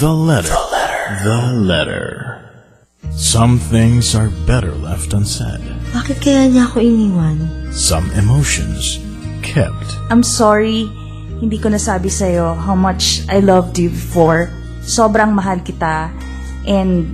The letter. The letter. Some things are better left unsaid. Bakit kaya niya ako iniwan? Some emotions kept. I'm sorry, hindi ko nasabi sa'yo how much I loved you before. Sobrang mahal kita, and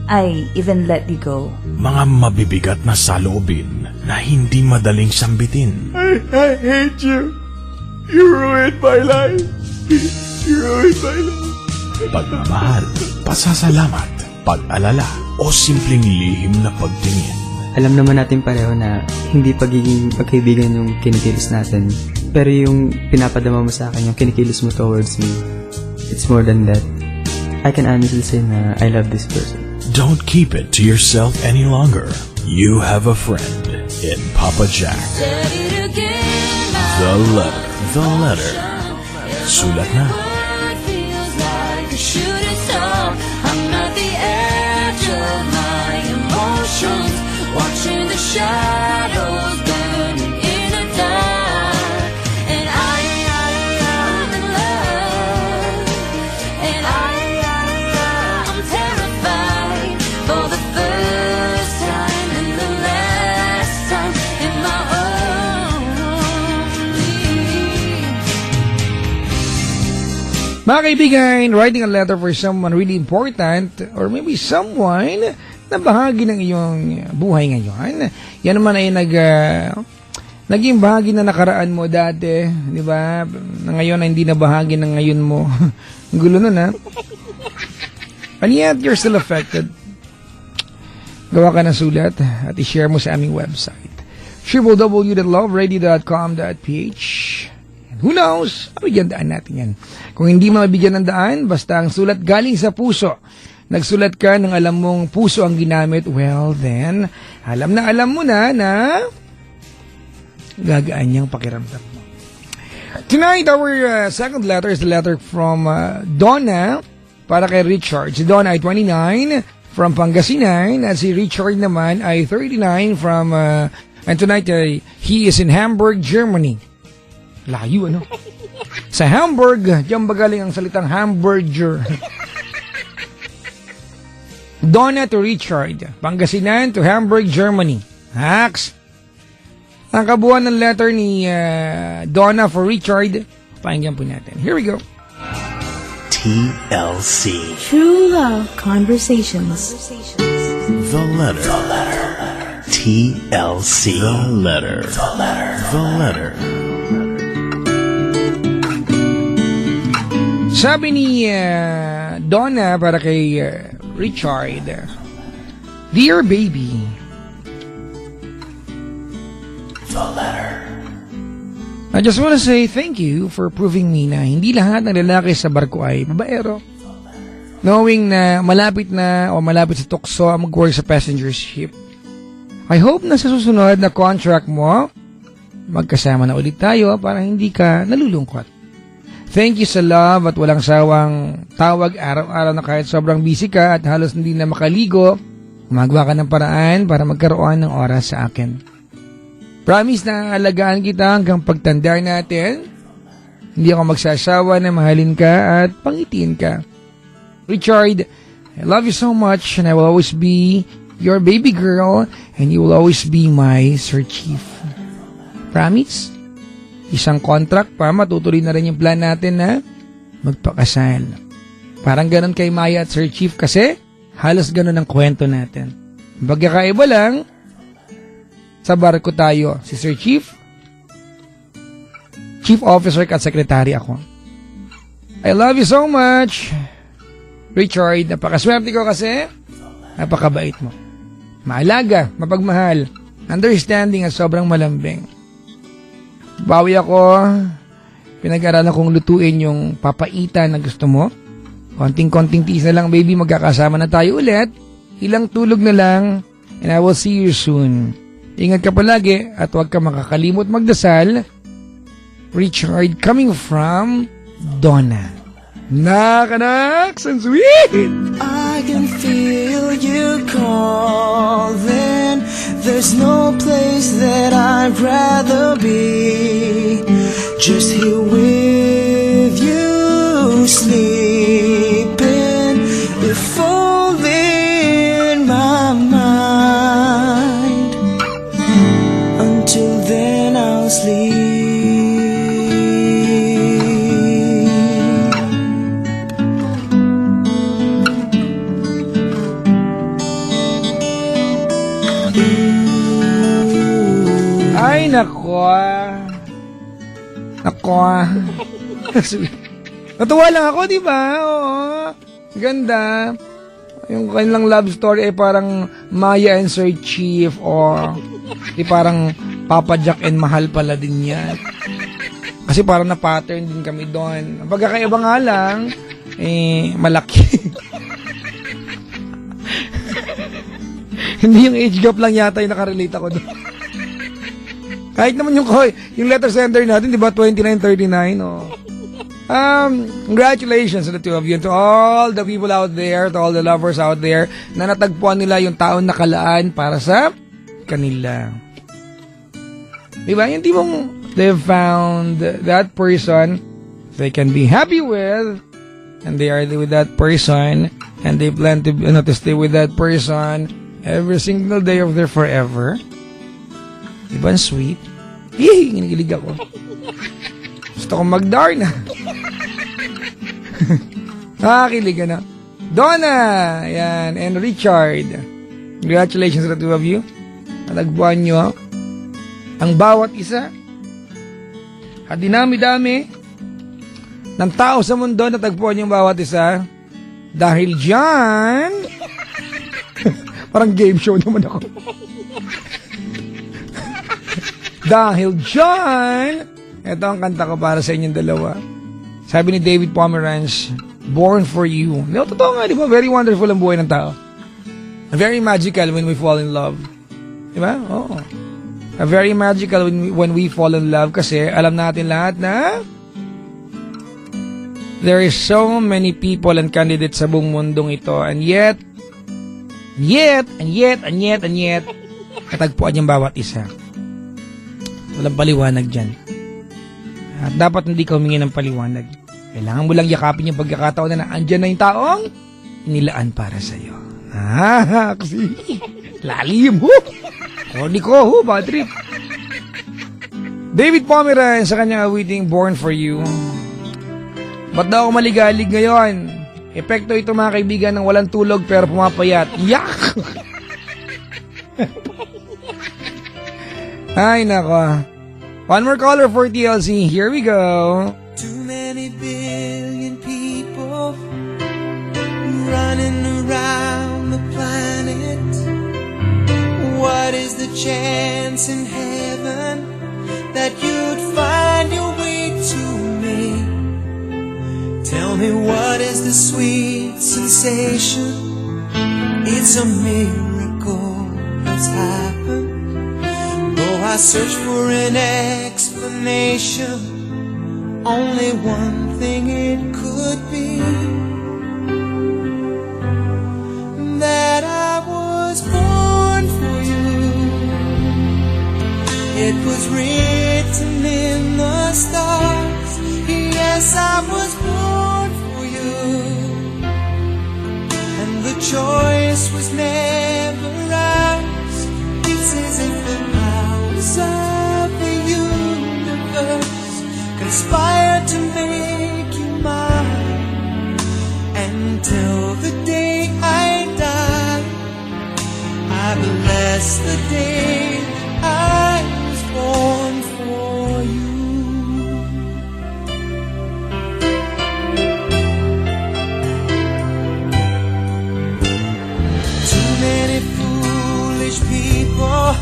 I even let you go. Mga mabibigat na saloobin na hindi madaling sambitin. I hate you. You ruined my life. You ruined my life. Pagmamahal, pasasalamat, pag-alala, o simpleng lihim na pagtingin. Alam naman natin pareho na hindi pagiging pagkaibigan yung kinikilos natin. Pero yung pinapadama mo sa akin, yung kinikilos mo towards me, it's more than that. I can honestly say na I love this person. Don't keep it to yourself any longer. You have a friend in Papa Jack. The letter. The letter. Sulat na. Watching the shadows burning in the dark, and I'm in love, and I'm terrified for the first time and the last time in my own league. Mga kaibigan, writing a letter for someone really important or maybe someone na bahagi ng iyong buhay ngayon. Yan naman ay naging bahagi na nakaraan mo dati, di ba? Na ngayon ay hindi na bahagi ng ngayon mo. Ang gulo nun, ha? And yet, you're still affected. Gawa ka ng sulat at i-share mo sa aming website. www.loveradio.com.ph. And who knows? Mabigyan daan natin yan. Kung hindi mabigyan ng daan, basta ang sulat galing sa puso. Nagsulat ka ng alam mong puso ang ginamit, well then, alam mo na gagaan niyang pakiramdam mo. Tonight, our second letter is the letter from Donna para kay Richard. Si Donna ay 29 from Pangasinan at si Richard naman ay 39 from, and tonight he is in Hamburg, Germany. Layo, ano? Sa Hamburg, diyan ba galing ang salitang hamburger? Donna to Richard, Pangasinan to Hamburg, Germany. Hacks! Ang kabuuan ng letter ni Donna for Richard, pakinggan po natin. Here we go. TLC. True Love Conversations. The letter. The letter. TLC. The letter. The letter. The letter. Sabi ni Donna para kay Richard, Dear baby, The letter. I just want to say thank you for proving me na hindi lahat ng lalaki sa barko ay babaero. Knowing na malapit sa tukso ang mag-work sa passenger ship. I hope na sa susunod na contract mo, magkasama na ulit tayo para hindi ka nalulungkot. Thank you sa love at walang sawang tawag araw-araw na kahit sobrang busy ka at halos hindi na makaligo, gumagawa ka ng paraan para magkaroon ng oras sa akin. Promise na alagaan kita hanggang pagtanda natin. Hindi ako magsasawa na mahalin ka at pangitiin ka. Richard, I love you so much and I will always be your baby girl and you will always be my Sir Chief. Promise? Isang contract pa, matutuloy na rin yung plan natin na magpakasal. Parang ganun kay Maya at Sir Chief kasi halos ganun ang kwento natin. Pagkakaiba lang, sa barko tayo, si Sir Chief, Chief Officer at Secretary ako. I love you so much, Richard. Napakaswerte ko kasi napakabait mo. Maalaga, mapagmahal, understanding at sobrang malambing. Bawi ako, pinag-aralan kong lutuin yung papaitan na gusto mo. Konting-konting tiis na lang, baby, magkakasama na tayo ulit. Ilang tulog na lang, and I will see you soon. Ingat ka palagi at huwag ka makakalimot magdasal. Richard, coming from Donna. Nakanaks and sweet! I can feel you calling. There's no place that I'd rather be. Just here with you, sleeping. Nako. Natuwa lang ako, di ba? Oo. Ganda. Yung kanilang love story ay parang Maya and Sir Chief o di parang Papa Jack and Mahal pala din yan. Kasi parang na-pattern din kami doon. Ang pagkakaiba nga lang, malaki. Hindi yung age gap lang yata yung nakarelate ako doon. Kahit naman yung letter sender natin, di ba, 2939, oh. Congratulations to the two of you and to all the people out there, to all the lovers out there, na natagpuan nila yung taon nakalaan para sa kanila. Di ba? Yung tipong they've found that person they can be happy with, and they are with that person, and they plan to stay with that person every single day of their forever. Diba, sweet? Yee! Ginigilig ako. Gusto kong mag-darn. Nakakilig ka na. Donna! Yan. And Richard. Congratulations to the two of you. Natagpuan nyo ang bawat isa. At dinami-dami ng tao sa mundo natagpuan yung bawat isa. Dahil dyan... Parang game show naman ako. Dahil dyan, ito ang kanta ko para sa inyong dalawa. Sabi ni David Pomeranz, Born for You. No, totoo nga, di ba? Very wonderful ang buhay ng tao. Very magical when we fall in love. Di ba? Oo. Very magical when we fall in love kasi alam natin lahat na there is so many people and candidates sa buong mundong ito, and yet, natagpuan yung bawat isa. Walang paliwanag dyan. At dapat hindi ka humingi ng paliwanag. Kailangan mo lang yakapin yung pagkakataon na andyan na yung taong inilaan para sa'yo. Kasi lalim, ho! Corny ko, bad trip. David Pomeranz sa kanyang awiting Born for You. Ba't daw ako maligalig ngayon? Epekto ito mga kaibigan ng walang tulog pero pumapayat. Yak! Ay, nako. One more caller for TLC. Here we go. Too many billion people running around the planet. What is the chance in heaven that you'd find your way to me? Tell me, what is the sweet sensation? It's a miracle that's happened. Though I search for an explanation, only one thing it could be, that I was born for you. It was written in the stars. Yes, I was born for you, and the choice was never ours. It's as if the powers of the universe conspired to make you mine. Until the day I die, I bless the day I was born for you. Too many foolish people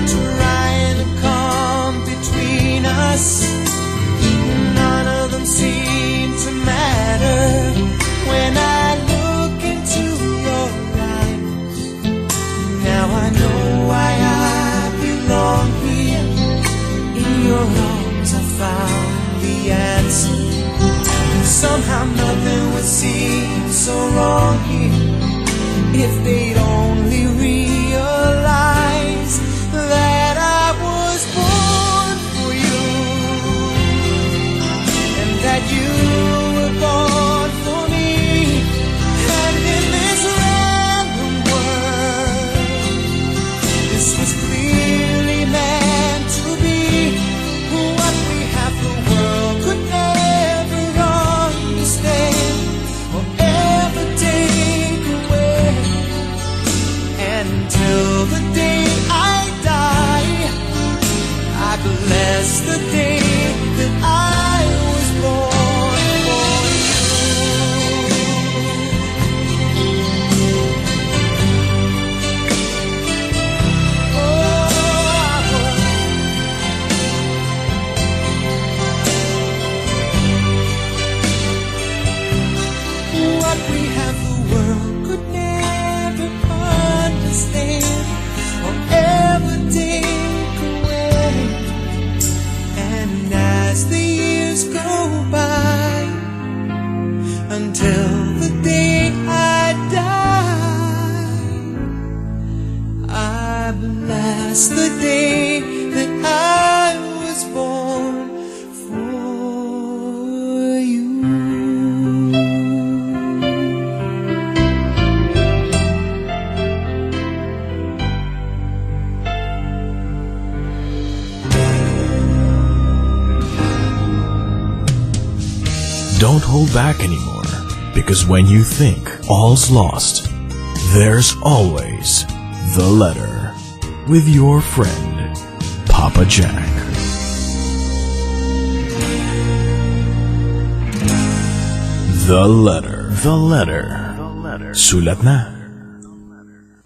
trying to come between us. None of them seem to matter when I look into your eyes. Now I know why I belong here. In your arms I found the answer. Somehow nothing would seem so wrong here if they'd only realize that I was born for you, and that you were born for me. And in this random world, this was clearly meant to be. What we have, the world could never understand or ever take away. what we have, the world could never understand or ever take away. And as the years go by, until the day I die, I bless the day that I was born for you. Don't hold back anymore, because when you think all's lost, there's always the letter with your friend, Papa Jack. The letter. The letter. Sulat na.